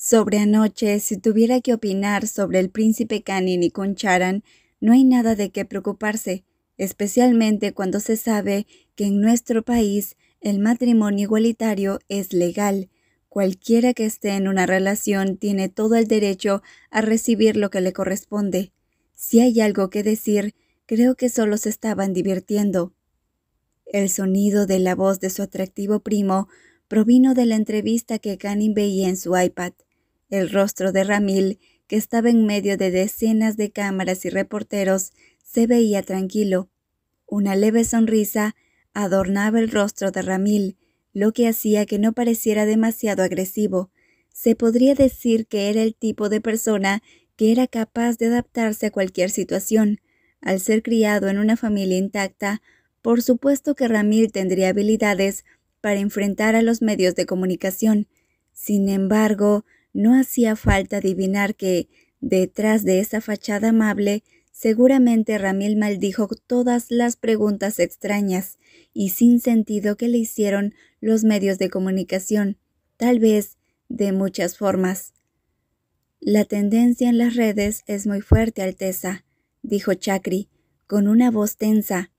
Sobre anoche, si tuviera que opinar sobre el príncipe Canin y Concharan, no hay nada de qué preocuparse, especialmente cuando se sabe que en nuestro país el matrimonio igualitario es legal. Cualquiera que esté en una relación tiene todo el derecho a recibir lo que le corresponde. Si hay algo que decir, creo que solo se estaban divirtiendo. El sonido de la voz de su atractivo primo provino de la entrevista que Canin veía en su iPad. El rostro de Ramil, que estaba en medio de decenas de cámaras y reporteros, se veía tranquilo. Una leve sonrisa adornaba el rostro de Ramil, lo que hacía que no pareciera demasiado agresivo. Se podría decir que era el tipo de persona que era capaz de adaptarse a cualquier situación. Al ser criado en una familia intacta, por supuesto que Ramil tendría habilidades para enfrentar a los medios de comunicación. Sin embargo, no hacía falta adivinar que, detrás de esa fachada amable, seguramente Ramil maldijo todas las preguntas extrañas y sin sentido que le hicieron los medios de comunicación, tal vez de muchas formas. La tendencia en las redes es muy fuerte, Alteza, dijo Chakri, con una voz tensa.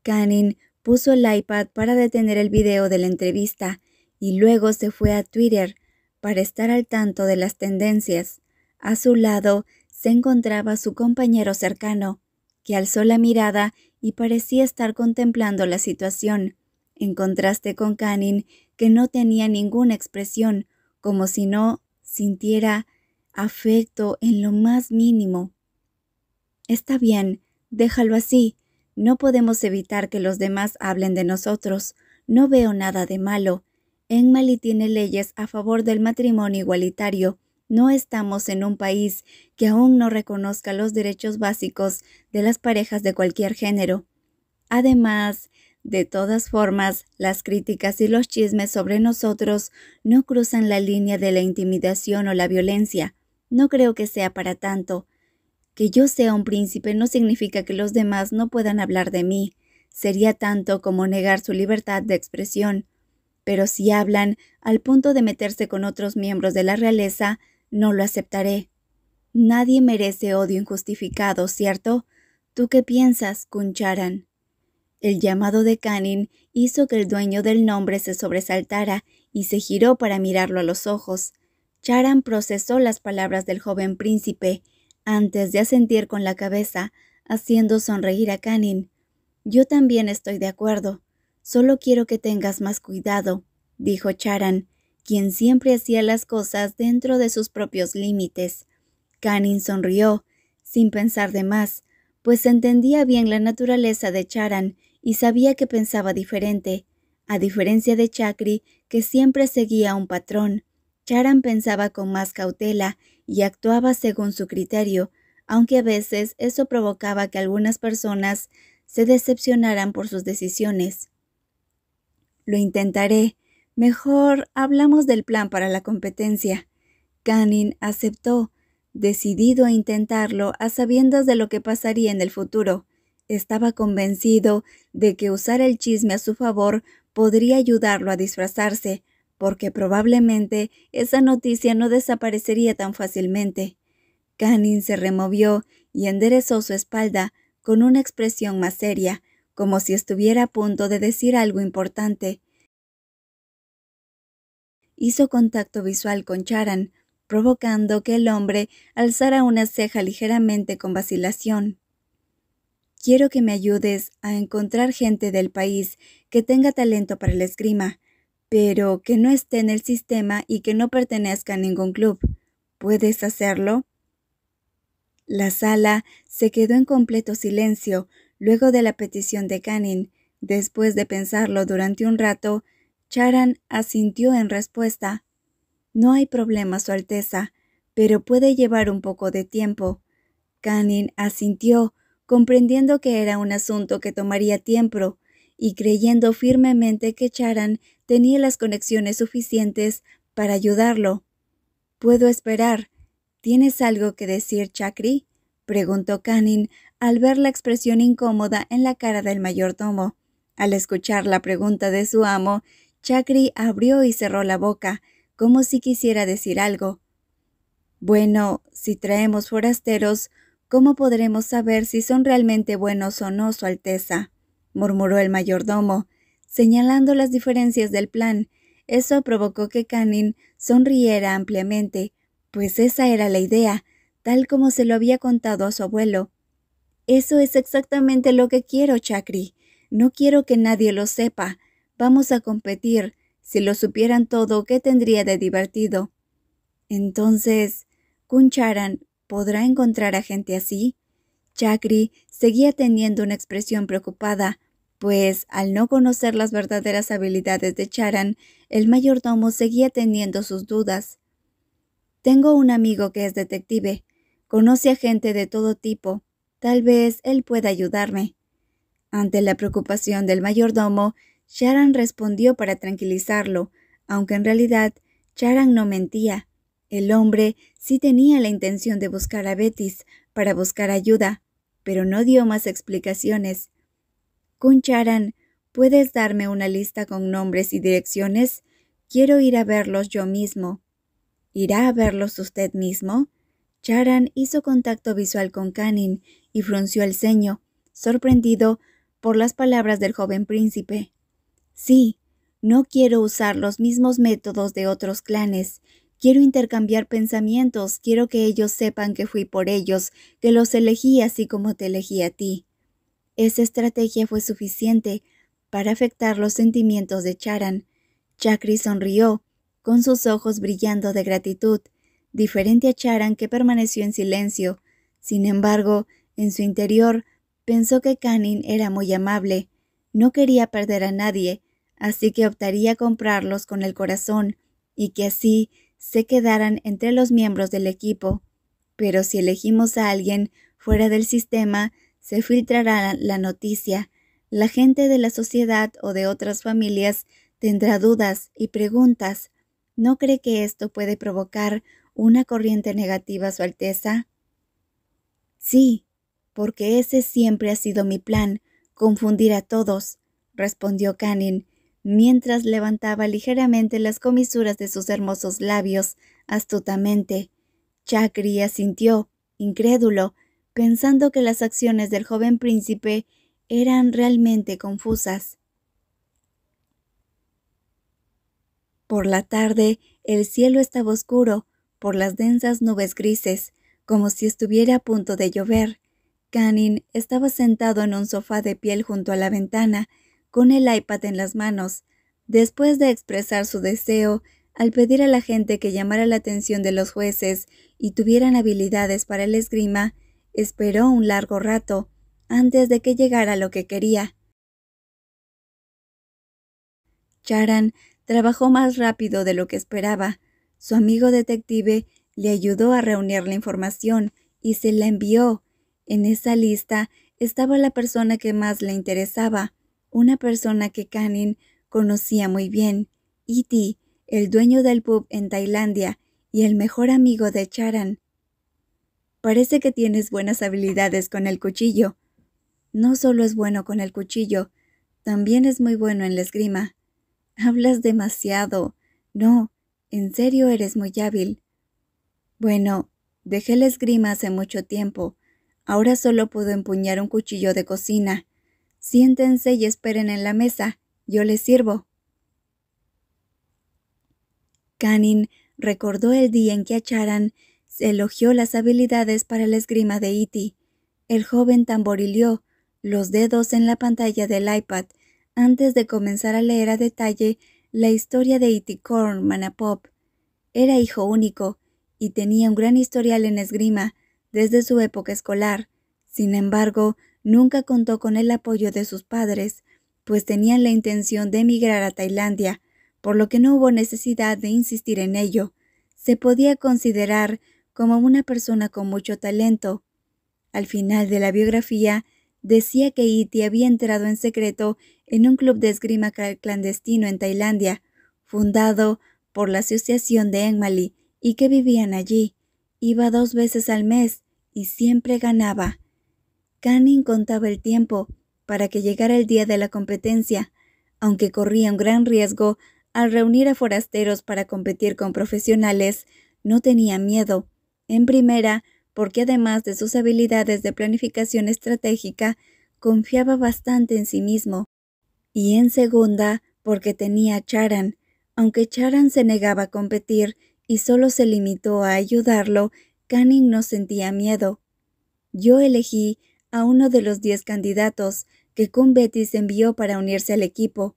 Canin puso el iPad para detener el video de la entrevista y luego se fue a Twitter para estar al tanto de las tendencias. A su lado se encontraba su compañero cercano, que alzó la mirada y parecía estar contemplando la situación, en contraste con Canin, que no tenía ninguna expresión, como si no sintiera afecto en lo más mínimo. Está bien, déjalo así. No podemos evitar que los demás hablen de nosotros. No veo nada de malo. Enmali tiene leyes a favor del matrimonio igualitario. No estamos en un país que aún no reconozca los derechos básicos de las parejas de cualquier género. Además, de todas formas, las críticas y los chismes sobre nosotros no cruzan la línea de la intimidación o la violencia. No creo que sea para tanto. Que yo sea un príncipe no significa que los demás no puedan hablar de mí. Sería tanto como negar su libertad de expresión. Pero si hablan al punto de meterse con otros miembros de la realeza, no lo aceptaré. Nadie merece odio injustificado, ¿cierto? ¿Tú qué piensas, Concharan? El llamado de Canin hizo que el dueño del nombre se sobresaltara y se giró para mirarlo a los ojos. Charan procesó las palabras del joven príncipe antes de asentir con la cabeza, haciendo sonreír a Canin. Yo también estoy de acuerdo. Solo quiero que tengas más cuidado, dijo Charan, quien siempre hacía las cosas dentro de sus propios límites. Canin sonrió, sin pensar de más, pues entendía bien la naturaleza de Charan y sabía que pensaba diferente. A diferencia de Chakri, que siempre seguía un patrón, Charan pensaba con más cautela y actuaba según su criterio, aunque a veces eso provocaba que algunas personas se decepcionaran por sus decisiones. Lo intentaré. Mejor hablamos del plan para la competencia. Canin aceptó, decidido a intentarlo a sabiendas de lo que pasaría en el futuro. Estaba convencido de que usar el chisme a su favor podría ayudarlo a disfrazarse, porque probablemente esa noticia no desaparecería tan fácilmente. Canin se removió y enderezó su espalda con una expresión más seria, como si estuviera a punto de decir algo importante. Hizo contacto visual con Charan, provocando que el hombre alzara una ceja ligeramente con vacilación. Quiero que me ayudes a encontrar gente del país que tenga talento para la esgrima, pero que no esté en el sistema y que no pertenezca a ningún club. ¿Puedes hacerlo? La sala se quedó en completo silencio luego de la petición de Canin. Después de pensarlo durante un rato, Charan asintió en respuesta. No hay problema, Su Alteza, pero puede llevar un poco de tiempo. Canin asintió, comprendiendo que era un asunto que tomaría tiempo, y creyendo firmemente que Charan tenía las conexiones suficientes para ayudarlo. «¿Puedo esperar? ¿Tienes algo que decir, Chakri?», preguntó Canin al ver la expresión incómoda en la cara del mayordomo. Al escuchar la pregunta de su amo, Chakri abrió y cerró la boca, como si quisiera decir algo. Bueno, si traemos forasteros, ¿cómo podremos saber si son realmente buenos o no, Su Alteza?, murmuró el mayordomo, señalando las diferencias del plan. Eso provocó que Canning sonriera ampliamente, pues esa era la idea, tal como se lo había contado a su abuelo. Eso es exactamente lo que quiero, Chakri. No quiero que nadie lo sepa. Vamos a competir. Si lo supieran todo, ¿qué tendría de divertido? Entonces, Kuncharan ¿podrá encontrar a gente así? Chakri seguía teniendo una expresión preocupada, pues al no conocer las verdaderas habilidades de Charan, el mayordomo seguía teniendo sus dudas. Tengo un amigo que es detective. Conoce a gente de todo tipo. Tal vez él pueda ayudarme. Ante la preocupación del mayordomo, Charan respondió para tranquilizarlo, aunque en realidad Charan no mentía. El hombre sí tenía la intención de buscar a Betis para buscar ayuda, pero no dio más explicaciones. Kuncharan, ¿puedes darme una lista con nombres y direcciones? Quiero ir a verlos yo mismo. ¿Irá a verlos usted mismo? Charan hizo contacto visual con Canning y frunció el ceño, sorprendido por las palabras del joven príncipe. Sí, no quiero usar los mismos métodos de otros clanes. Quiero intercambiar pensamientos, quiero que ellos sepan que fui por ellos, que los elegí así como te elegí a ti. Esa estrategia fue suficiente para afectar los sentimientos de Charan. Chakri sonrió, con sus ojos brillando de gratitud, diferente a Charan, que permaneció en silencio. Sin embargo, en su interior, pensó que Canning era muy amable. No quería perder a nadie, así que optaría a comprarlos con el corazón, y que así se quedaran entre los miembros del equipo. Pero si elegimos a alguien fuera del sistema, se filtrará la noticia. La gente de la sociedad o de otras familias tendrá dudas y preguntas. ¿No cree que esto puede provocar una corriente negativa, Su Alteza? Sí, porque ese siempre ha sido mi plan, confundir a todos, respondió Canning, mientras levantaba ligeramente las comisuras de sus hermosos labios, astutamente. Chakri asintió, incrédulo, pensando que las acciones del joven príncipe eran realmente confusas. Por la tarde, el cielo estaba oscuro por las densas nubes grises, como si estuviera a punto de llover. Canning estaba sentado en un sofá de piel junto a la ventana, con el iPad en las manos. Después de expresar su deseo, al pedir a la gente que llamara la atención de los jueces y tuvieran habilidades para el esgrima, esperó un largo rato antes de que llegara lo que quería. Charan trabajó más rápido de lo que esperaba. Su amigo detective le ayudó a reunir la información y se la envió. En esa lista estaba la persona que más le interesaba, una persona que Canning conocía muy bien, Iti, el dueño del pub en Tailandia y el mejor amigo de Charan. Parece que tienes buenas habilidades con el cuchillo. No solo es bueno con el cuchillo, también es muy bueno en la esgrima. Hablas demasiado. No, en serio eres muy hábil. Bueno, dejé la esgrima hace mucho tiempo. Ahora solo puedo empuñar un cuchillo de cocina. Siéntense y esperen en la mesa. Yo les sirvo. Canning recordó el día en que a Charan se elogió las habilidades para la esgrima de Iti. El joven tamborileó los dedos en la pantalla del iPad antes de comenzar a leer a detalle la historia de Iti Korn Manapop. Era hijo único y tenía un gran historial en esgrima desde su época escolar. Sin embargo, nunca contó con el apoyo de sus padres, pues tenían la intención de emigrar a Tailandia, por lo que no hubo necesidad de insistir en ello. Se podía considerar como una persona con mucho talento. Al final de la biografía, decía que Iti había entrado en secreto en un club de esgrima clandestino en Tailandia, fundado por la Asociación de Enmali, y que vivían allí. Iba 2 veces al mes y siempre ganaba. Canning contaba el tiempo para que llegara el día de la competencia, aunque corría un gran riesgo al reunir a forasteros para competir con profesionales. No tenía miedo. En primera, porque además de sus habilidades de planificación estratégica, confiaba bastante en sí mismo. Y en segunda, porque tenía a Charan. Aunque Charan se negaba a competir y solo se limitó a ayudarlo, Canning no sentía miedo. Yo elegí a uno de los 10 candidatos que Kun Betis envió para unirse al equipo.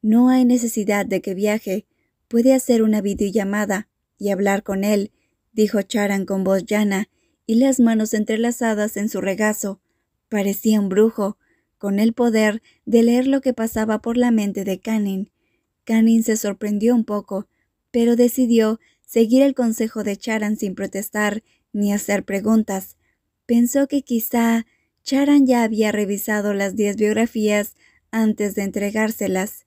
No hay necesidad de que viaje. Puede hacer una videollamada y hablar con él, dijo Charan con voz llana y las manos entrelazadas en su regazo. Parecía un brujo, con el poder de leer lo que pasaba por la mente de Canning. Canning se sorprendió un poco, pero decidió seguir el consejo de Charan sin protestar ni hacer preguntas. Pensó que quizá Charan ya había revisado las 10 biografías antes de entregárselas.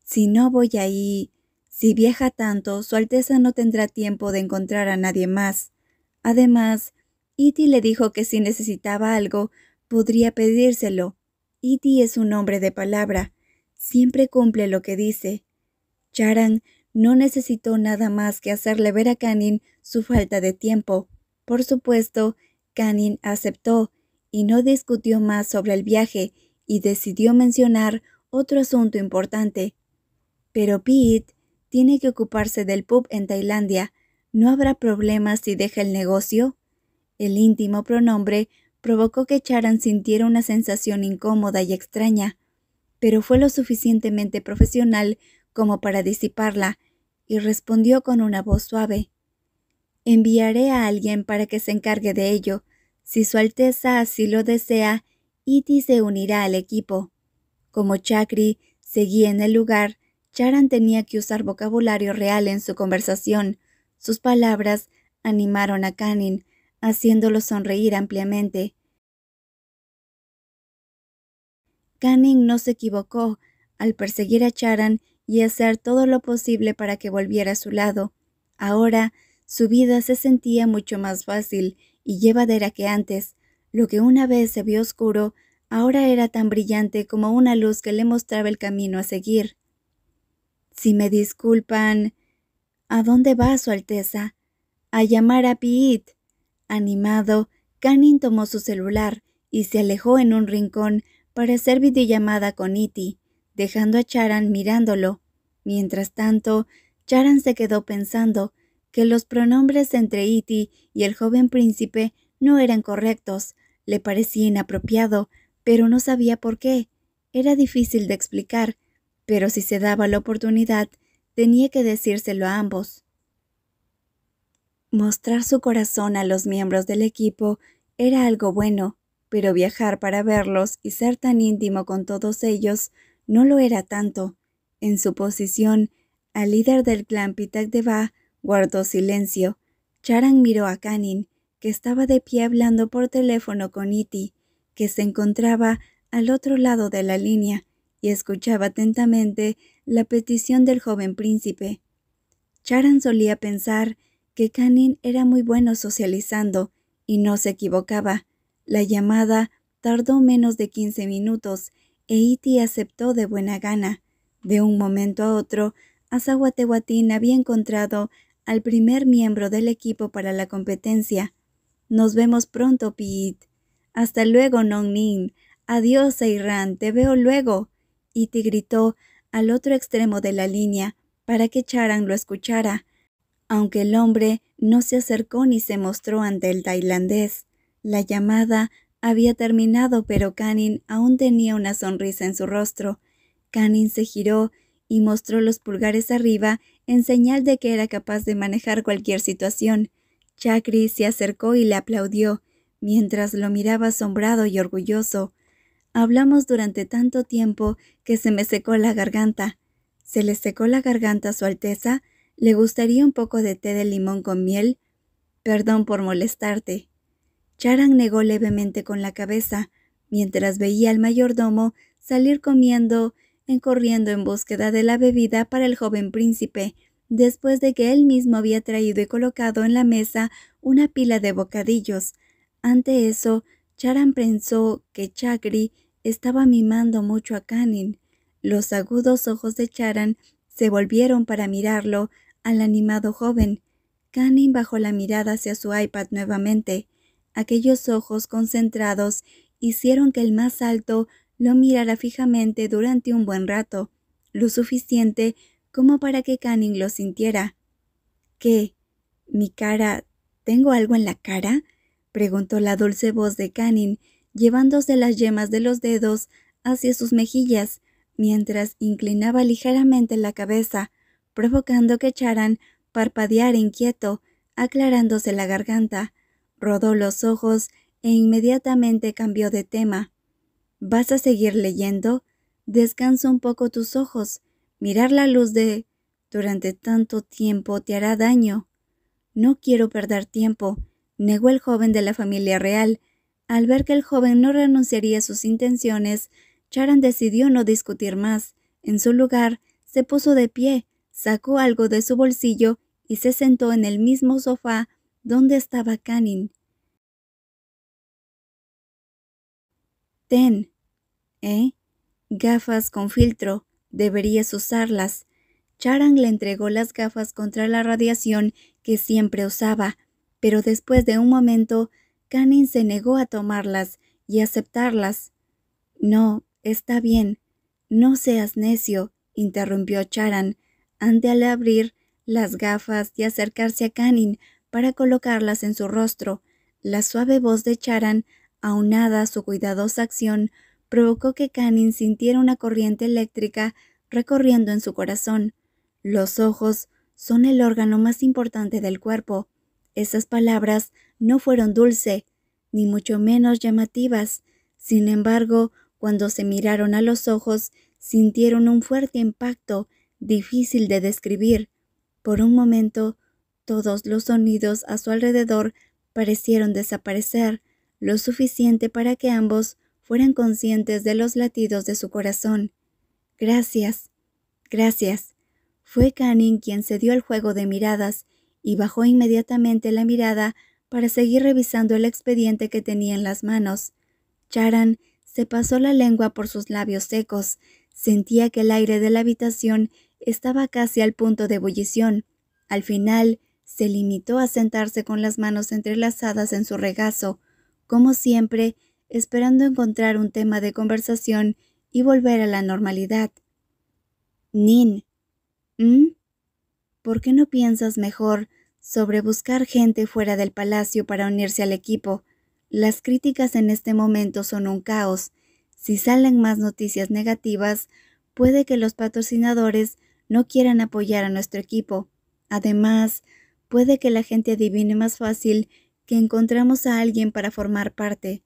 Si no voy ahí, si viaja tanto, Su Alteza no tendrá tiempo de encontrar a nadie más. Además, Iti le dijo que si necesitaba algo, podría pedírselo. Iti es un hombre de palabra. Siempre cumple lo que dice. Charan no necesitó nada más que hacerle ver a Canning su falta de tiempo. Por supuesto, Canning aceptó y no discutió más sobre el viaje y decidió mencionar otro asunto importante. Pero Pete tiene que ocuparse del pub en Tailandia. ¿No habrá problemas si deja el negocio? El íntimo pronombre provocó que Charan sintiera una sensación incómoda y extraña, pero fue lo suficientemente profesional como para disiparla, y respondió con una voz suave. Enviaré a alguien para que se encargue de ello. Si Su Alteza así lo desea, Iti se unirá al equipo. Como Chakri seguía en el lugar, Charan tenía que usar vocabulario real en su conversación. Sus palabras animaron a Canning, haciéndolo sonreír ampliamente. Canning no se equivocó al perseguir a Charan y hacer todo lo posible para que volviera a su lado. Ahora, su vida se sentía mucho más fácil y llevadera que antes. Lo que una vez se vio oscuro, ahora era tan brillante como una luz que le mostraba el camino a seguir. Si me disculpan, ¿a dónde va, Su Alteza? A llamar a Pete. Animado, Canning tomó su celular y se alejó en un rincón para hacer videollamada con Iti, dejando a Charan mirándolo. Mientras tanto, Charan se quedó pensando que los pronombres entre Iti y el joven príncipe no eran correctos. Le parecía inapropiado, pero no sabía por qué. Era difícil de explicar, pero si se daba la oportunidad, tenía que decírselo a ambos. Mostrar su corazón a los miembros del equipo era algo bueno, pero viajar para verlos y ser tan íntimo con todos ellos no lo era tanto. En su posición, al líder del clan Pitak Deva guardó silencio. Charan miró a Canning, que estaba de pie hablando por teléfono con Iti, que se encontraba al otro lado de la línea, y escuchaba atentamente la petición del joven príncipe. Charan solía pensar que Canning era muy bueno socializando, y no se equivocaba. La llamada tardó menos de 15 minutos, e Iti aceptó de buena gana. De un momento a otro, Azahuatehuatín había encontrado al primer miembro del equipo para la competencia. Nos vemos pronto, Pete. Hasta luego, Nong Nin. Adiós, Seiran, te veo luego. Iti gritó al otro extremo de la línea para que Charan lo escuchara, aunque el hombre no se acercó ni se mostró ante el tailandés. La llamada había terminado, pero Canning aún tenía una sonrisa en su rostro. Canning se giró y mostró los pulgares arriba en señal de que era capaz de manejar cualquier situación. Chakri se acercó y le aplaudió, mientras lo miraba asombrado y orgulloso. Hablamos durante tanto tiempo que se me secó la garganta. ¿Se le secó la garganta a Su Alteza? ¿Le gustaría un poco de té de limón con miel? Perdón por molestarte. Charan negó levemente con la cabeza, mientras veía al mayordomo salir corriendo en búsqueda de la bebida para el joven príncipe, después de que él mismo había traído y colocado en la mesa una pila de bocadillos. Ante eso, Charan pensó que Chakri estaba mimando mucho a Canning. Los agudos ojos de Charan se volvieron para mirarlo al animado joven. Canning bajó la mirada hacia su iPad nuevamente. Aquellos ojos concentrados hicieron que el más alto lo mirara fijamente durante un buen rato, lo suficiente como para que Canning lo sintiera. ¿Qué? ¿Mi cara? ¿Tengo algo en la cara?, preguntó la dulce voz de Canning, llevándose las yemas de los dedos hacia sus mejillas, mientras inclinaba ligeramente la cabeza, provocando que Charan parpadeara inquieto, aclarándose la garganta. Rodó los ojos e inmediatamente cambió de tema. ¿Vas a seguir leyendo? Descansa un poco tus ojos. Mirar la luz durante tanto tiempo te hará daño. No quiero perder tiempo, negó el joven de la familia real. Al ver que el joven no renunciaría a sus intenciones, Charan decidió no discutir más. En su lugar, se puso de pie, sacó algo de su bolsillo y se sentó en el mismo sofá donde estaba Canning. Ten. Gafas con filtro. Deberías usarlas. Charan le entregó las gafas contra la radiación que siempre usaba, pero después de un momento, Canning se negó a tomarlas y aceptarlas. No, está bien. No seas necio, interrumpió Charan, antes de abrir las gafas y acercarse a Canning para colocarlas en su rostro. La suave voz de Charan, aunada a su cuidadosa acción, provocó que Canning sintiera una corriente eléctrica recorriendo en su corazón. Los ojos son el órgano más importante del cuerpo. Esas palabras no fueron dulces, ni mucho menos llamativas. Sin embargo, cuando se miraron a los ojos, sintieron un fuerte impacto, difícil de describir. Por un momento, todos los sonidos a su alrededor parecieron desaparecer, lo suficiente para que ambos fueran conscientes de los latidos de su corazón. Gracias. Gracias. Fue Canning quien cedió al juego de miradas y bajó inmediatamente la mirada para seguir revisando el expediente que tenía en las manos. Charan se pasó la lengua por sus labios secos. Sentía que el aire de la habitación estaba casi al punto de ebullición. Al final, se limitó a sentarse con las manos entrelazadas en su regazo, como siempre, esperando encontrar un tema de conversación y volver a la normalidad. Nin, ¿por qué no piensas mejor sobre buscar gente fuera del palacio para unirse al equipo? Las críticas en este momento son un caos. Si salen más noticias negativas, puede que los patrocinadores no quieran apoyar a nuestro equipo. Además, puede que la gente adivine más fácil que encontramos a alguien para formar parte.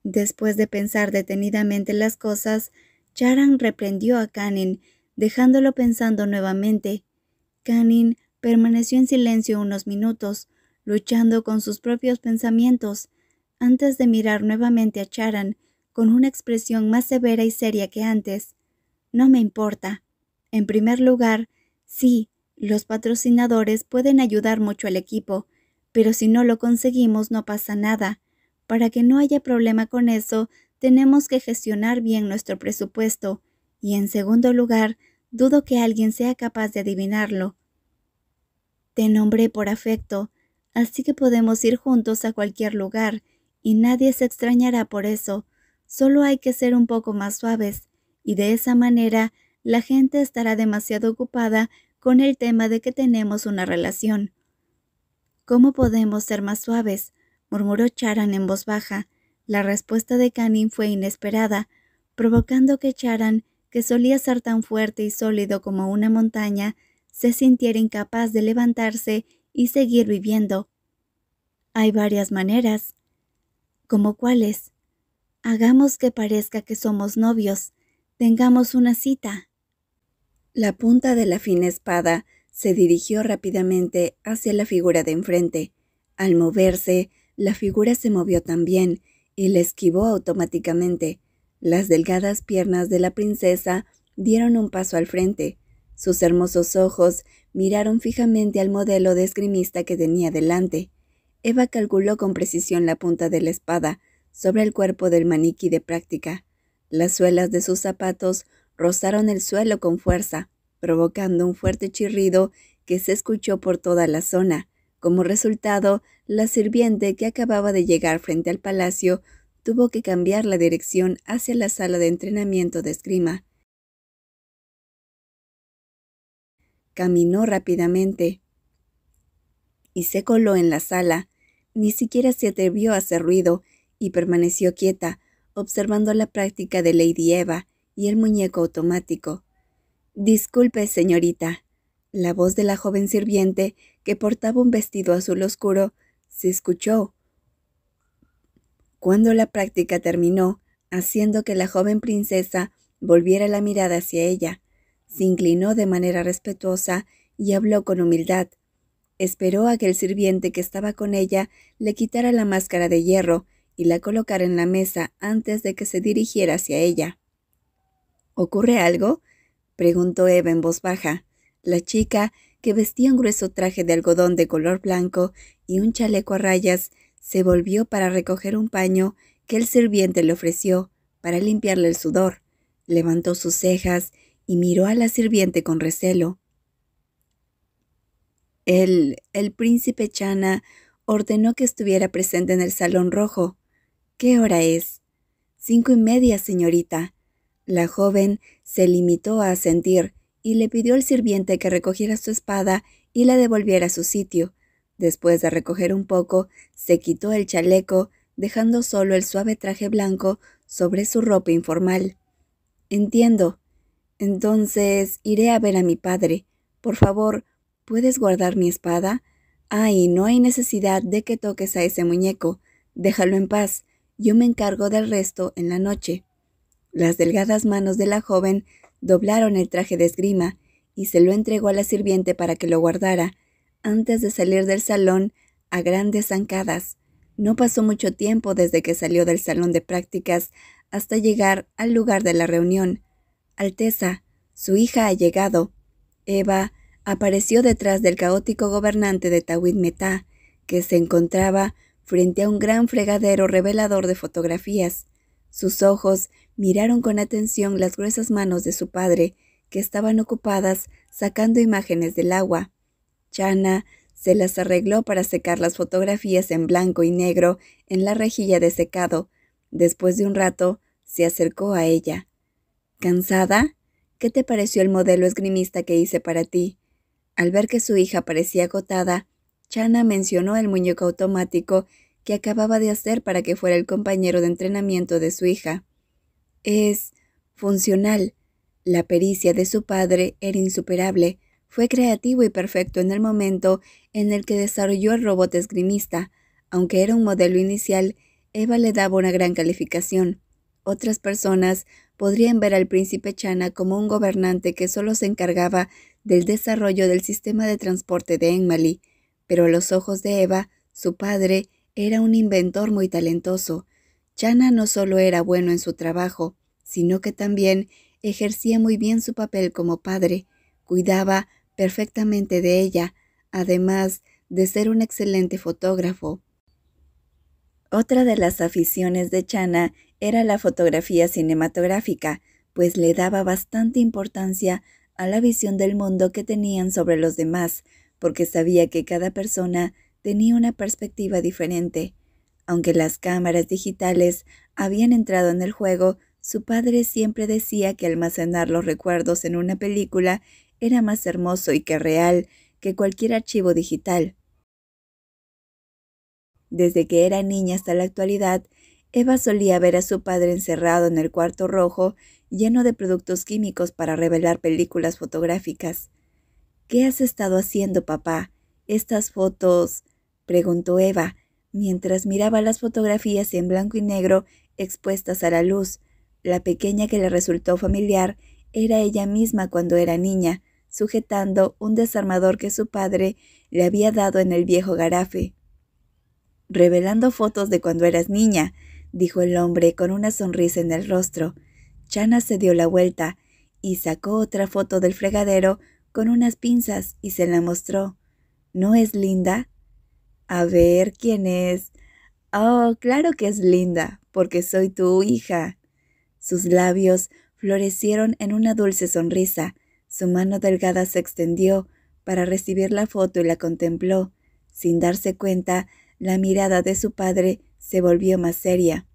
Después de pensar detenidamente las cosas, Charan reprendió a Canning, dejándolo pensando nuevamente. Canning permaneció en silencio unos minutos, luchando con sus propios pensamientos, antes de mirar nuevamente a Charan, con una expresión más severa y seria que antes. No me importa. En primer lugar, sí, los patrocinadores pueden ayudar mucho al equipo, pero si no lo conseguimos no pasa nada. Para que no haya problema con eso, tenemos que gestionar bien nuestro presupuesto, y en segundo lugar, dudo que alguien sea capaz de adivinarlo. Te nombré por afecto, así que podemos ir juntos a cualquier lugar, y nadie se extrañará por eso. Solo hay que ser un poco más suaves, y de esa manera la gente estará demasiado ocupada con el tema de que tenemos una relación. ¿Cómo podemos ser más suaves?, murmuró Charan en voz baja. La respuesta de Canning fue inesperada, provocando que Charan, que solía ser tan fuerte y sólido como una montaña, se sintiera incapaz de levantarse y seguir viviendo. Hay varias maneras. ¿Cómo cuáles? Hagamos que parezca que somos novios. Tengamos una cita. La punta de la fina espada se dirigió rápidamente hacia la figura de enfrente. Al moverse, la figura se movió también y la esquivó automáticamente. Las delgadas piernas de la princesa dieron un paso al frente. Sus hermosos ojos miraron fijamente al modelo de esgrimista que tenía delante. Eva calculó con precisión la punta de la espada sobre el cuerpo del maniquí de práctica. Las suelas de sus zapatos rozaron el suelo con fuerza, provocando un fuerte chirrido que se escuchó por toda la zona. Como resultado, la sirviente que acababa de llegar frente al palacio tuvo que cambiar la dirección hacia la sala de entrenamiento de esgrima. Caminó rápidamente y se coló en la sala. Ni siquiera se atrevió a hacer ruido y permaneció quieta, observando la práctica de Lady Eva y el muñeco automático. «Disculpe, señorita». La voz de la joven sirviente, que portaba un vestido azul oscuro, se escuchó cuando la práctica terminó, haciendo que la joven princesa volviera la mirada hacia ella. Se inclinó de manera respetuosa y habló con humildad. Esperó a que el sirviente que estaba con ella le quitara la máscara de hierro y la colocara en la mesa antes de que se dirigiera hacia ella. «¿Ocurre algo?», preguntó Eva en voz baja. La chica, que vestía un grueso traje de algodón de color blanco y un chaleco a rayas, se volvió para recoger un paño que el sirviente le ofreció para limpiarle el sudor. Levantó sus cejas y miró a la sirviente con recelo. El príncipe Channa ordenó que estuviera presente en el salón rojo. «¿Qué hora es?» «5:30, señorita». La joven se limitó a asentir y le pidió al sirviente que recogiera su espada y la devolviera a su sitio. Después de recoger un poco, se quitó el chaleco, dejando solo el suave traje blanco sobre su ropa informal. «Entiendo. Entonces iré a ver a mi padre. Por favor, ¿puedes guardar mi espada? Ay, no hay necesidad de que toques a ese muñeco. Déjalo en paz. Yo me encargo del resto en la noche». Las delgadas manos de la joven doblaron el traje de esgrima y se lo entregó a la sirviente para que lo guardara, antes de salir del salón a grandes zancadas. No pasó mucho tiempo desde que salió del salón de prácticas hasta llegar al lugar de la reunión. «Alteza, su hija ha llegado». Eva apareció detrás del caótico gobernante de Tawid Metá, que se encontraba frente a un gran fregadero revelador de fotografías. Sus ojos miraron con atención las gruesas manos de su padre, que estaban ocupadas sacando imágenes del agua. Channa se las arregló para secar las fotografías en blanco y negro en la rejilla de secado. Después de un rato, se acercó a ella. «¿Cansada? ¿Qué te pareció el modelo esgrimista que hice para ti?» Al ver que su hija parecía agotada, Channa mencionó el muñeco automático que acababa de hacer para que fuera el compañero de entrenamiento de su hija. «Es funcional». La pericia de su padre era insuperable. Fue creativo y perfecto en el momento en el que desarrolló el robot esgrimista. Aunque era un modelo inicial, Eva le daba una gran calificación. Otras personas podrían ver al príncipe Channa como un gobernante que solo se encargaba del desarrollo del sistema de transporte de Enmali, pero a los ojos de Eva, su padre era un inventor muy talentoso. Channa no solo era bueno en su trabajo, sino que también ejercía muy bien su papel como padre. Cuidaba perfectamente de ella, además de ser un excelente fotógrafo. Otra de las aficiones de Channa era la fotografía cinematográfica, pues le daba bastante importancia a la visión del mundo que tenían sobre los demás, porque sabía que cada persona tenía una perspectiva diferente. Aunque las cámaras digitales habían entrado en el juego, su padre siempre decía que almacenar los recuerdos en una película era más hermoso y que real que cualquier archivo digital. Desde que era niña hasta la actualidad, Eva solía ver a su padre encerrado en el cuarto rojo, lleno de productos químicos para revelar películas fotográficas. «¿Qué has estado haciendo, papá? Estas fotos…», preguntó Eva, mientras miraba las fotografías en blanco y negro expuestas a la luz. La pequeña que le resultó familiar era ella misma cuando era niña, sujetando un desarmador que su padre le había dado en el viejo garaje. «Revelando fotos de cuando eras niña», dijo el hombre con una sonrisa en el rostro. Channa se dio la vuelta y sacó otra foto del fregadero con unas pinzas y se la mostró. «¿No es linda?» «A ver, ¿quién es?» «Oh, claro que es linda, porque soy tu hija». Sus labios florecieron en una dulce sonrisa. Su mano delgada se extendió para recibir la foto y la contempló. Sin darse cuenta, la mirada de su padre se volvió más seria.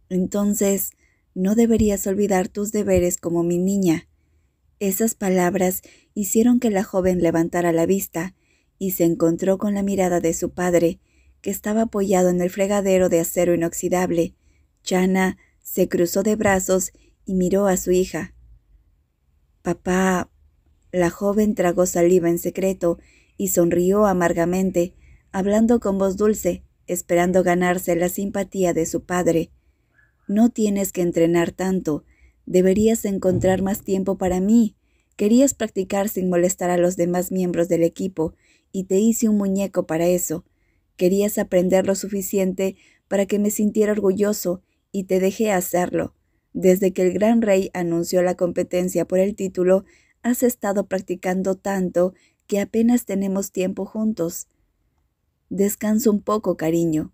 Entonces, no deberías olvidar tus deberes como mi niña. Esas palabras hicieron que la joven levantara la vista y se encontró con la mirada de su padre, que estaba apoyado en el fregadero de acero inoxidable. Chana se cruzó de brazos y miró a su hija. Papá. La joven tragó saliva en secreto y sonrió amargamente, hablando con voz dulce, esperando ganarse la simpatía de su padre. No tienes que entrenar tanto. Deberías encontrar más tiempo para mí. Querías practicar sin molestar a los demás miembros del equipo, y te hice un muñeco para eso. Querías aprender lo suficiente para que me sintiera orgulloso, y te dejé hacerlo. Desde que el gran rey anunció la competencia por el título, has estado practicando tanto que apenas tenemos tiempo juntos. Descansa un poco, cariño.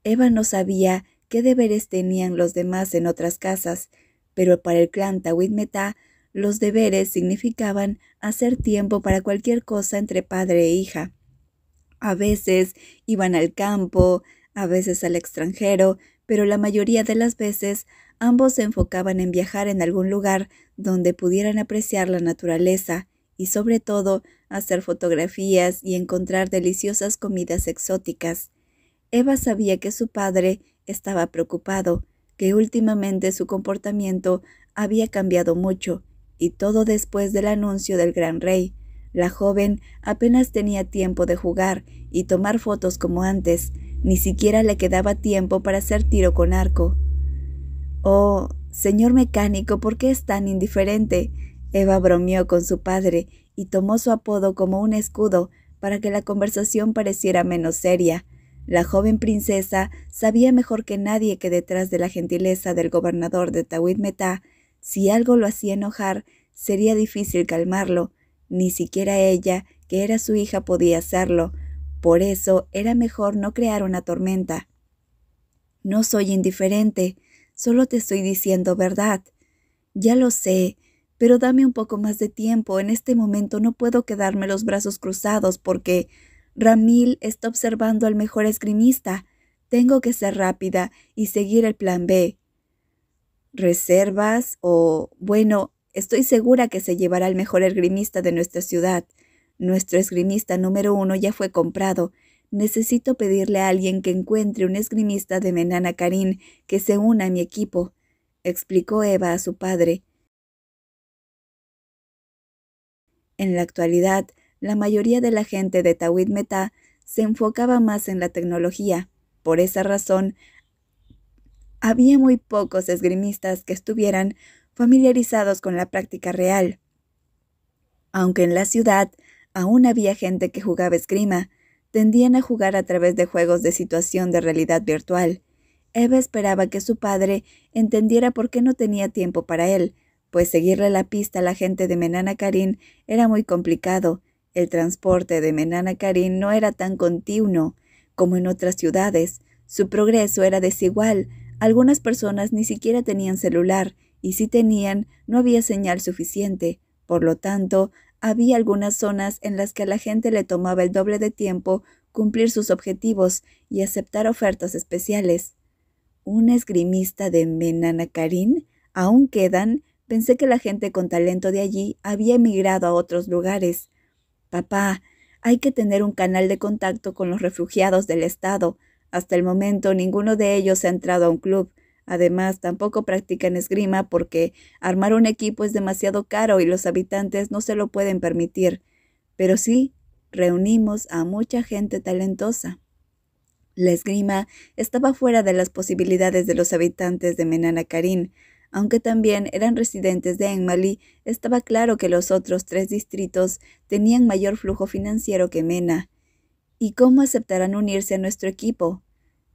Eva no sabía qué deberes tenían los demás en otras casas, pero para el clan Tawit Metá, los deberes significaban hacer tiempo para cualquier cosa entre padre e hija. A veces iban al campo, a veces al extranjero, pero la mayoría de las veces ambos se enfocaban en viajar en algún lugar donde pudieran apreciar la naturaleza y sobre todo hacer fotografías y encontrar deliciosas comidas exóticas. Eva sabía que su padre estaba preocupado, que últimamente su comportamiento había cambiado mucho, y todo después del anuncio del gran rey. La joven apenas tenía tiempo de jugar y tomar fotos como antes, ni siquiera le quedaba tiempo para hacer tiro con arco. «Oh, señor mecánico, ¿por qué es tan indiferente?», Eva bromeó con su padre y tomó su apodo como un escudo para que la conversación pareciera menos seria. La joven princesa sabía mejor que nadie que detrás de la gentileza del gobernador de Tawit Metá, si algo lo hacía enojar, sería difícil calmarlo. Ni siquiera ella, que era su hija, podía hacerlo. Por eso era mejor no crear una tormenta. «No soy indiferente, solo te estoy diciendo verdad». «Ya lo sé, pero dame un poco más de tiempo. En este momento no puedo quedarme los brazos cruzados porque Ramil está observando al mejor esgrimista. Tengo que ser rápida y seguir el plan B». «¿Reservas o...? Bueno, estoy segura que se llevará al mejor esgrimista de nuestra ciudad. Nuestro esgrimista número 1 ya fue comprado. Necesito pedirle a alguien que encuentre un esgrimista de Menana Karin que se una a mi equipo», explicó Eva a su padre. En la actualidad, la mayoría de la gente de Tawit Metá se enfocaba más en la tecnología. Por esa razón, había muy pocos esgrimistas que estuvieran familiarizados con la práctica real. Aunque en la ciudad aún había gente que jugaba esgrima, tendían a jugar a través de juegos de situación de realidad virtual. Eva esperaba que su padre entendiera por qué no tenía tiempo para él, pues seguirle la pista a la gente de Menana Karin era muy complicado. El transporte de Menana Karin no era tan continuo como en otras ciudades. Su progreso era desigual. Algunas personas ni siquiera tenían celular, y si tenían, no había señal suficiente. Por lo tanto, había algunas zonas en las que a la gente le tomaba el doble de tiempo cumplir sus objetivos y aceptar ofertas especiales. ¿Un esgrimista de Menana Karin? ¿Aún quedan? Pensé que la gente con talento de allí había emigrado a otros lugares. Papá, hay que tener un canal de contacto con los refugiados del estado. Hasta el momento ninguno de ellos ha entrado a un club. Además, tampoco practican esgrima porque armar un equipo es demasiado caro y los habitantes no se lo pueden permitir. Pero sí, reunimos a mucha gente talentosa. La esgrima estaba fuera de las posibilidades de los habitantes de Menana Karin. Aunque también eran residentes de Enmali, estaba claro que los otros 3 distritos tenían mayor flujo financiero que Mena. ¿Y cómo aceptarán unirse a nuestro equipo?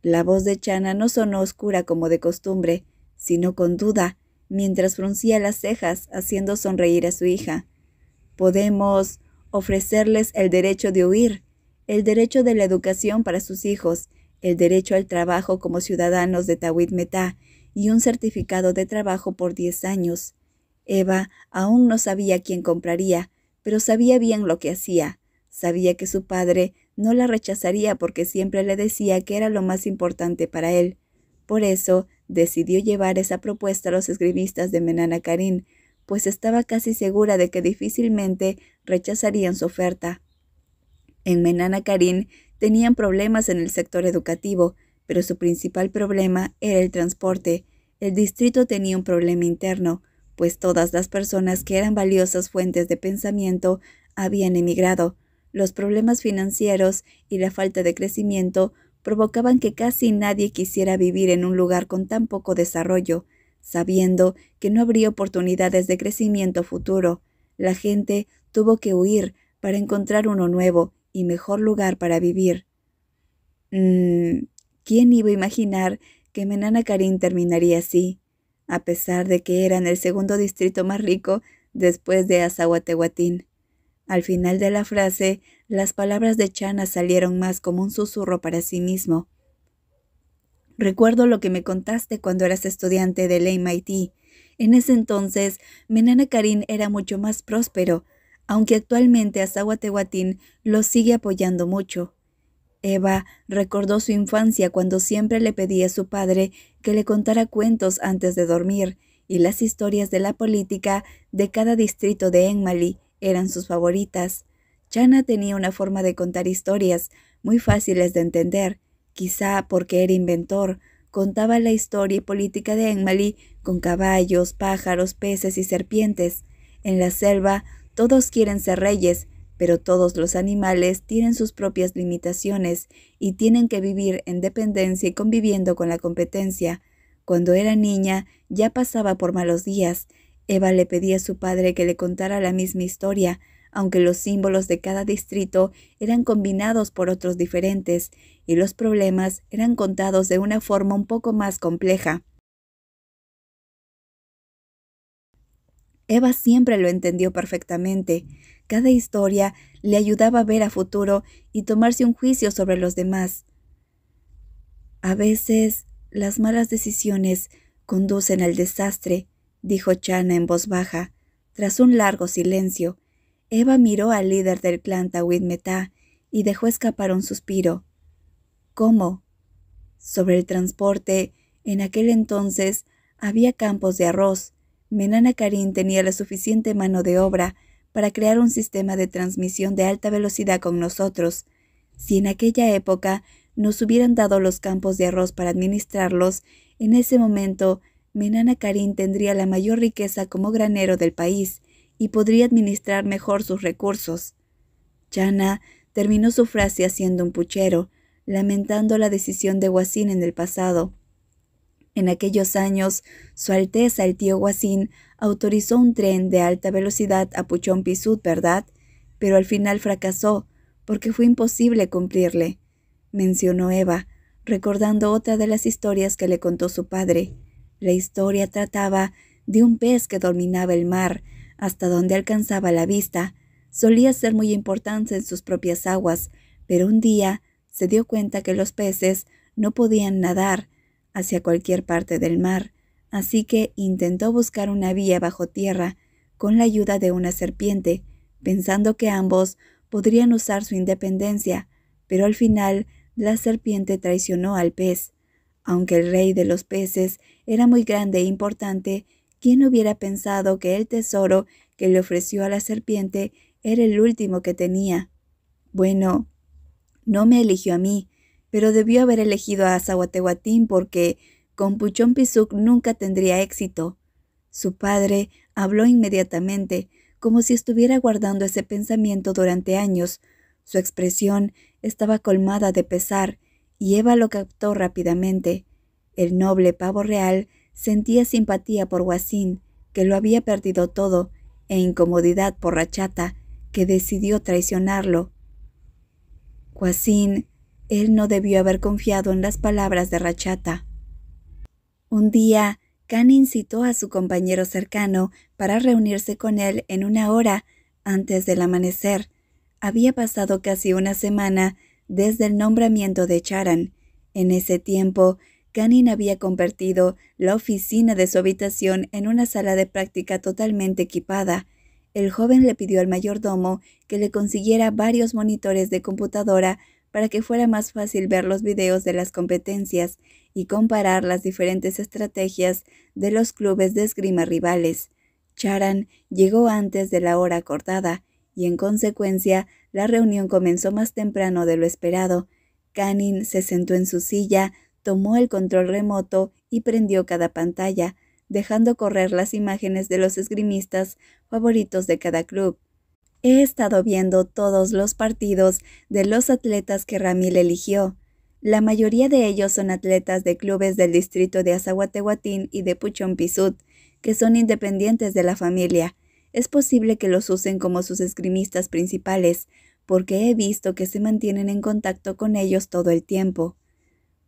La voz de Chana no sonó oscura como de costumbre, sino con duda, mientras fruncía las cejas, haciendo sonreír a su hija. «Podemos ofrecerles el derecho de huir, el derecho de la educación para sus hijos, el derecho al trabajo como ciudadanos de Tawit Metá y un certificado de trabajo por 10 años. Eva aún no sabía quién compraría, pero sabía bien lo que hacía. Sabía que su padre no la rechazaría porque siempre le decía que era lo más importante para él. Por eso decidió llevar esa propuesta a los escribistas de Menana Karin, pues estaba casi segura de que difícilmente rechazarían su oferta. En Menana Karin tenían problemas en el sector educativo, pero su principal problema era el transporte. El distrito tenía un problema interno, pues todas las personas que eran valiosas fuentes de pensamiento habían emigrado. Los problemas financieros y la falta de crecimiento provocaban que casi nadie quisiera vivir en un lugar con tan poco desarrollo, sabiendo que no habría oportunidades de crecimiento futuro. La gente tuvo que huir para encontrar uno nuevo y mejor lugar para vivir. ¿Quién iba a imaginar que Menana Karin terminaría así? A pesar de que eran el segundo distrito más rico después de Azahuatehuatín. Al final de la frase, las palabras de Chana salieron más como un susurro para sí mismo. Recuerdo lo que me contaste cuando eras estudiante del MIT. En ese entonces, Menana Karin era mucho más próspero, aunque actualmente Azahuatehuatín lo sigue apoyando mucho. Eva recordó su infancia cuando siempre le pedía a su padre que le contara cuentos antes de dormir, y las historias de la política de cada distrito de Enmali eran sus favoritas. Chana tenía una forma de contar historias muy fáciles de entender, quizá porque era inventor. Contaba la historia y política de Enmali con caballos, pájaros, peces y serpientes. En la selva todos quieren ser reyes, pero todos los animales tienen sus propias limitaciones y tienen que vivir en dependencia y conviviendo con la competencia. Cuando era niña ya pasaba por malos días. Eva le pedía a su padre que le contara la misma historia, aunque los símbolos de cada distrito eran combinados por otros diferentes y los problemas eran contados de una forma un poco más compleja. Eva siempre lo entendió perfectamente. Cada historia le ayudaba a ver a futuro y tomarse un juicio sobre los demás. A veces, las malas decisiones conducen al desastre, dijo Chana en voz baja. Tras un largo silencio, Eva miró al líder del clan Tawhid Metá y dejó escapar un suspiro. ¿Cómo? Sobre el transporte, en aquel entonces había campos de arroz. Menana Karin tenía la suficiente mano de obra para crear un sistema de transmisión de alta velocidad con nosotros. Si en aquella época nos hubieran dado los campos de arroz para administrarlos, en ese momento Menana Karin tendría la mayor riqueza como granero del país y podría administrar mejor sus recursos. Chana terminó su frase haciendo un puchero, lamentando la decisión de Huacín en el pasado. En aquellos años, Su Alteza el tío Huacín autorizó un tren de alta velocidad a Puchón Pisut, ¿verdad? Pero al final fracasó, porque fue imposible cumplirle, mencionó Eva, recordando otra de las historias que le contó su padre. La historia trataba de un pez que dominaba el mar, hasta donde alcanzaba la vista. Solía ser muy importante en sus propias aguas, pero un día se dio cuenta que los peces no podían nadar hacia cualquier parte del mar, así que intentó buscar una vía bajo tierra con la ayuda de una serpiente, pensando que ambos podrían usar su independencia, pero al final la serpiente traicionó al pez. Aunque el rey de los peces era muy grande e importante, ¿quién hubiera pensado que el tesoro que le ofreció a la serpiente era el último que tenía? Bueno, no me eligió a mí, pero debió haber elegido a Azahuatehuatín porque con Puchón Pisuk nunca tendría éxito. Su padre habló inmediatamente, como si estuviera guardando ese pensamiento durante años. Su expresión estaba colmada de pesar, y Eva lo captó rápidamente. El noble pavo real sentía simpatía por Huacín, que lo había perdido todo, e incomodidad por Rachata, que decidió traicionarlo. Huacín, él no debió haber confiado en las palabras de Rachata. Un día, Canin citó a su compañero cercano para reunirse con él en una hora antes del amanecer. Había pasado casi una semana desde el nombramiento de Charan. En ese tiempo, Canin había convertido la oficina de su habitación en una sala de práctica totalmente equipada. El joven le pidió al mayordomo que le consiguiera varios monitores de computadora para que fuera más fácil ver los videos de las competencias y comparar las diferentes estrategias de los clubes de esgrima rivales. Charan llegó antes de la hora acordada y, en consecuencia, la reunión comenzó más temprano de lo esperado. Kanin se sentó en su silla, tomó el control remoto y prendió cada pantalla, dejando correr las imágenes de los esgrimistas favoritos de cada club. He estado viendo todos los partidos de los atletas que Ramil eligió. La mayoría de ellos son atletas de clubes del distrito de Azahuatehuatín y de Puchón Pisut, que son independientes de la familia. Es posible que los usen como sus esgrimistas principales, porque he visto que se mantienen en contacto con ellos todo el tiempo.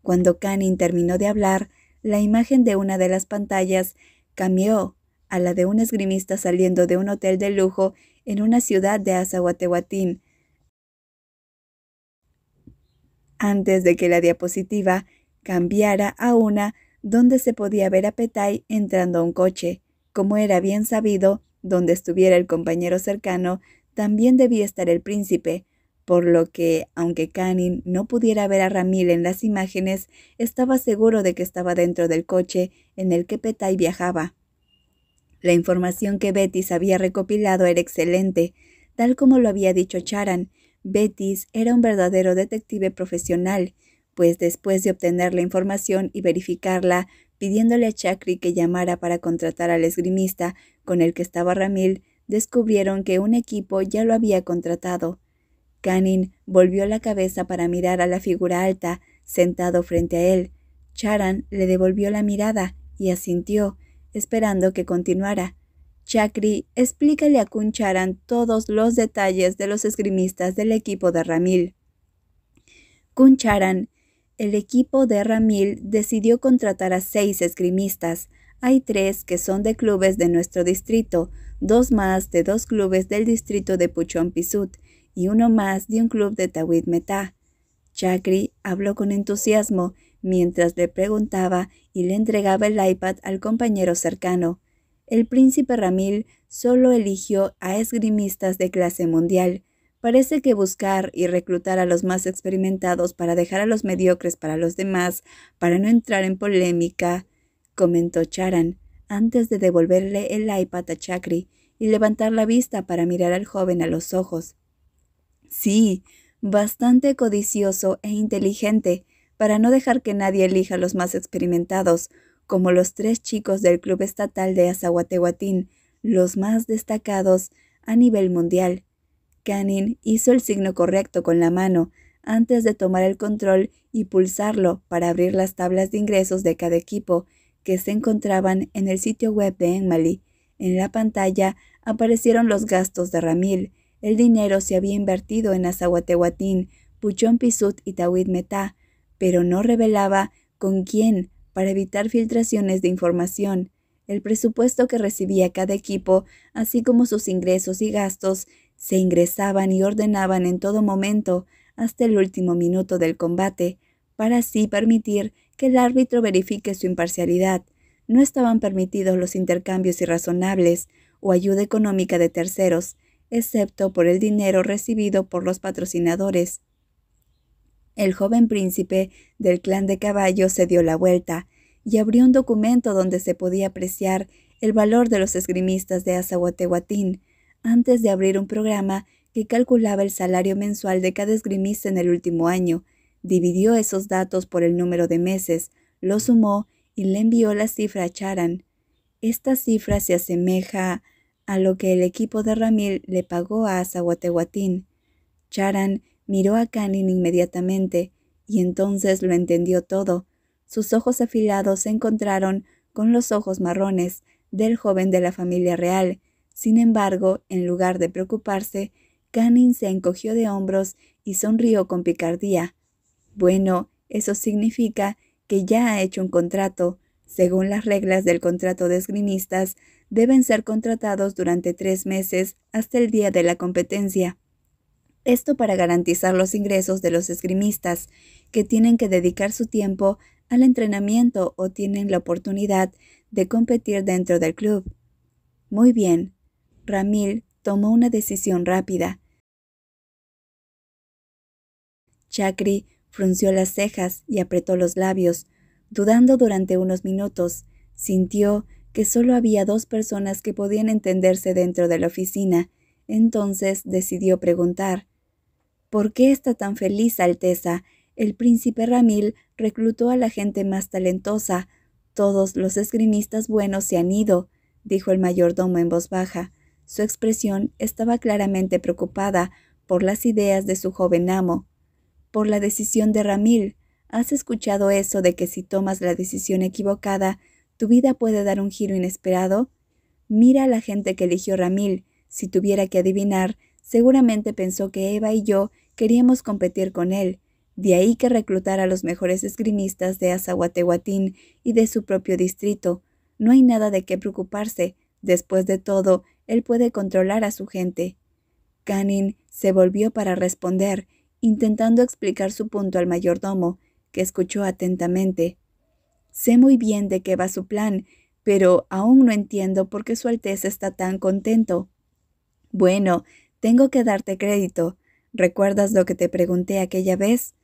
Cuando Kanin terminó de hablar, la imagen de una de las pantallas cambió a la de un esgrimista saliendo de un hotel de lujo en una ciudad de Azahuatehuatín, antes de que la diapositiva cambiara a una donde se podía ver a Petai entrando a un coche. Como era bien sabido, donde estuviera el compañero cercano, también debía estar el príncipe, por lo que, aunque Kanin no pudiera ver a Ramil en las imágenes, estaba seguro de que estaba dentro del coche en el que Petai viajaba. La información que Betis había recopilado era excelente, tal como lo había dicho Charan. Betis era un verdadero detective profesional, pues después de obtener la información y verificarla, pidiéndole a Chakri que llamara para contratar al esgrimista con el que estaba Ramil, descubrieron que un equipo ya lo había contratado. Kanin volvió la cabeza para mirar a la figura alta, sentado frente a él. Charan le devolvió la mirada y asintió, esperando que continuara. Chakri, explícale a Kun Charan todos los detalles de los esgrimistas del equipo de Ramil. Kun Charan, el equipo de Ramil decidió contratar a 6 esgrimistas. Hay 3 que son de clubes de nuestro distrito, 2 más de 2 clubes del distrito de Puchón Pisut y 1 más de un club de Tawid Metá. Chakri habló con entusiasmo mientras le preguntaba y le entregaba el iPad al compañero cercano. El príncipe Ramil solo eligió a esgrimistas de clase mundial. Parece que buscar y reclutar a los más experimentados para dejar a los mediocres para los demás, para no entrar en polémica, comentó Charan, antes de devolverle el iPad a Chakri y levantar la vista para mirar al joven a los ojos. Sí, bastante codicioso e inteligente, para no dejar que nadie elija a los más experimentados, como los 3 chicos del Club Estatal de Azahuatehuatín, los más destacados a nivel mundial. Kanin hizo el signo correcto con la mano antes de tomar el control y pulsarlo para abrir las tablas de ingresos de cada equipo que se encontraban en el sitio web de Enmali. En la pantalla aparecieron los gastos de Ramil. El dinero se había invertido en Azahuatehuatín, Puchón Pisut y Tawid Metá, pero no revelaba con quién para evitar filtraciones de información. El presupuesto que recibía cada equipo, así como sus ingresos y gastos, se ingresaban y ordenaban en todo momento, hasta el último minuto del combate, para así permitir que el árbitro verifique su imparcialidad. No estaban permitidos los intercambios irrazonables o ayuda económica de terceros, excepto por el dinero recibido por los patrocinadores. El joven príncipe del clan de caballos se dio la vuelta y abrió un documento donde se podía apreciar el valor de los esgrimistas de Azahuatehuatín, antes de abrir un programa que calculaba el salario mensual de cada esgrimista en el último año. Dividió esos datos por el número de meses, lo sumó y le envió la cifra a Charan. Esta cifra se asemeja a lo que el equipo de Ramil le pagó a Azahuatehuatín. Charan miró a Kanin inmediatamente y entonces lo entendió todo. Sus ojos afilados se encontraron con los ojos marrones del joven de la familia real. Sin embargo, en lugar de preocuparse, Kanin se encogió de hombros y sonrió con picardía. Bueno, eso significa que ya ha hecho un contrato. Según las reglas del contrato de esgrimistas, deben ser contratados durante 3 meses hasta el día de la competencia. Esto para garantizar los ingresos de los esgrimistas, que tienen que dedicar su tiempo al entrenamiento o tienen la oportunidad de competir dentro del club. Muy bien. Ramil tomó una decisión rápida. Chakri frunció las cejas y apretó los labios, dudando durante unos minutos. Sintió que solo había 2 personas que podían entenderse dentro de la oficina. Entonces decidió preguntar: ¿por qué está tan feliz, Alteza? El príncipe Ramil reclutó a la gente más talentosa. Todos los esgrimistas buenos se han ido, dijo el mayordomo en voz baja. Su expresión estaba claramente preocupada por las ideas de su joven amo. Por la decisión de Ramil. ¿Has escuchado eso de que si tomas la decisión equivocada, tu vida puede dar un giro inesperado? Mira a la gente que eligió Ramil. Si tuviera que adivinar, seguramente pensó que Eva y yo queríamos competir con él. De ahí que reclutara a los mejores esgrimistas de Azahuatehuatín y de su propio distrito. No hay nada de qué preocuparse. Después de todo, él puede controlar a su gente. Canning se volvió para responder, intentando explicar su punto al mayordomo, que escuchó atentamente. Sé muy bien de qué va su plan, pero aún no entiendo por qué Su Alteza está tan contento. Bueno, tengo que darte crédito. ¿Recuerdas lo que te pregunté aquella vez?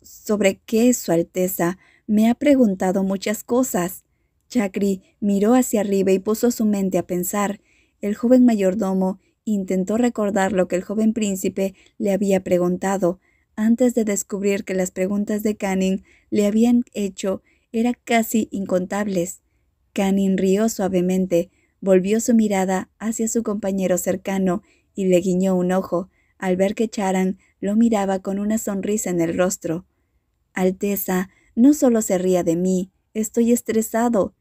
¿Sobre qué, Su Alteza? Me ha preguntado muchas cosas. Chakri miró hacia arriba y puso su mente a pensar. El joven mayordomo intentó recordar lo que el joven príncipe le había preguntado, antes de descubrir que las preguntas de Canning le habían hecho eran casi incontables. Canning rió suavemente, volvió su mirada hacia su compañero cercano y le guiñó un ojo, al ver que Charan lo miraba con una sonrisa en el rostro. Alteza, no solo se ría de mí, estoy estresado.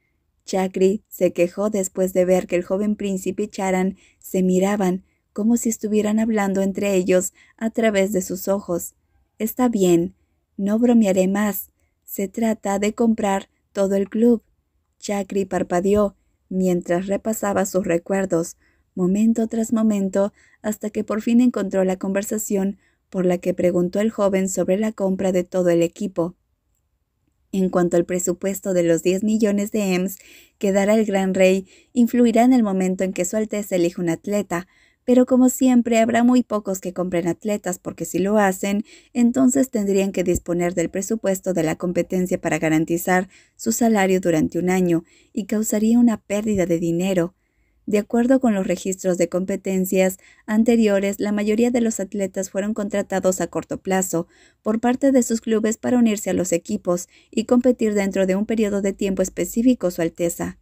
Chakri se quejó después de ver que el joven príncipe y Charan se miraban como si estuvieran hablando entre ellos a través de sus ojos. Está bien, no bromearé más. Se trata de comprar todo el club. Chakri parpadeó mientras repasaba sus recuerdos, momento tras momento, hasta que por fin encontró la conversación por la que preguntó el joven sobre la compra de todo el equipo. En cuanto al presupuesto de los 10 millones de EMS que dará el Gran Rey, influirá en el momento en que Su Alteza elija un atleta, pero como siempre habrá muy pocos que compren atletas porque si lo hacen, entonces tendrían que disponer del presupuesto de la competencia para garantizar su salario durante un año y causaría una pérdida de dinero. De acuerdo con los registros de competencias anteriores, la mayoría de los atletas fueron contratados a corto plazo por parte de sus clubes para unirse a los equipos y competir dentro de un periodo de tiempo específico, Su Alteza.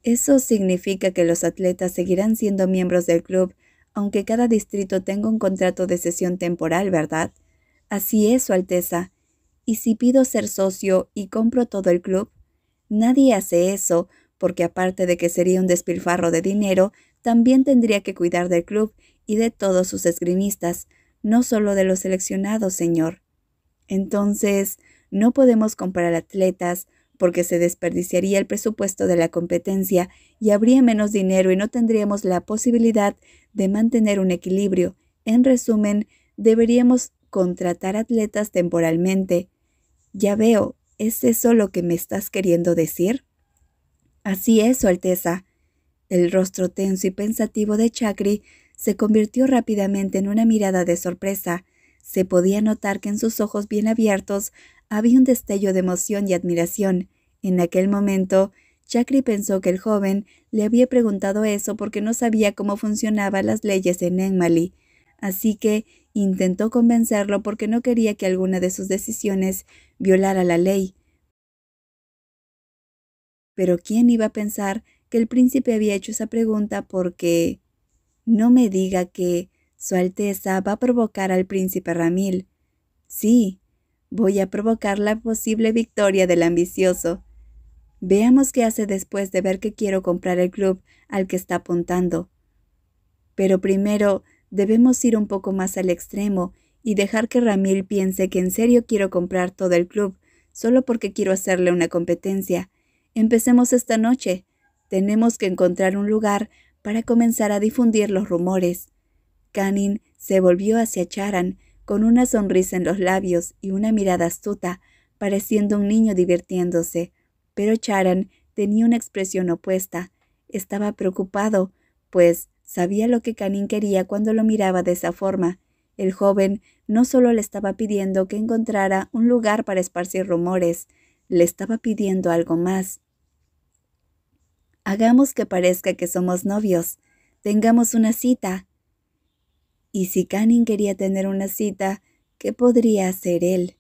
Eso significa que los atletas seguirán siendo miembros del club, aunque cada distrito tenga un contrato de cesión temporal, ¿verdad? Así es, Su Alteza. ¿Y si pido ser socio y compro todo el club? Nadie hace eso, porque aparte de que sería un despilfarro de dinero, también tendría que cuidar del club y de todos sus esgrimistas, no solo de los seleccionados, señor. Entonces, no podemos comprar atletas, porque se desperdiciaría el presupuesto de la competencia y habría menos dinero y no tendríamos la posibilidad de mantener un equilibrio. En resumen, deberíamos contratar atletas temporalmente. Ya veo, ¿es eso lo que me estás queriendo decir? Así es, Su Alteza. El rostro tenso y pensativo de Chakri se convirtió rápidamente en una mirada de sorpresa. Se podía notar que en sus ojos bien abiertos había un destello de emoción y admiración. En aquel momento, Chakri pensó que el joven le había preguntado eso porque no sabía cómo funcionaban las leyes en Enmali, así que intentó convencerlo porque no quería que alguna de sus decisiones violara la ley. Pero ¿quién iba a pensar que el príncipe había hecho esa pregunta porque... No me diga que Su Alteza va a provocar al príncipe Ramil. Sí, voy a provocar la posible victoria del ambicioso. Veamos qué hace después de ver que quiero comprar el club al que está apuntando. Pero primero debemos ir un poco más al extremo y dejar que Ramil piense que en serio quiero comprar todo el club, solo porque quiero hacerle una competencia. Empecemos esta noche. Tenemos que encontrar un lugar para comenzar a difundir los rumores. Canning se volvió hacia Charan con una sonrisa en los labios y una mirada astuta, pareciendo un niño divirtiéndose. Pero Charan tenía una expresión opuesta. Estaba preocupado, pues Sabía lo que Canning quería cuando lo miraba de esa forma. El joven no solo le estaba pidiendo que encontrara un lugar para esparcir rumores, le estaba pidiendo algo más. Hagamos que parezca que somos novios. Tengamos una cita. Y si Canning quería tener una cita, ¿qué podría hacer él?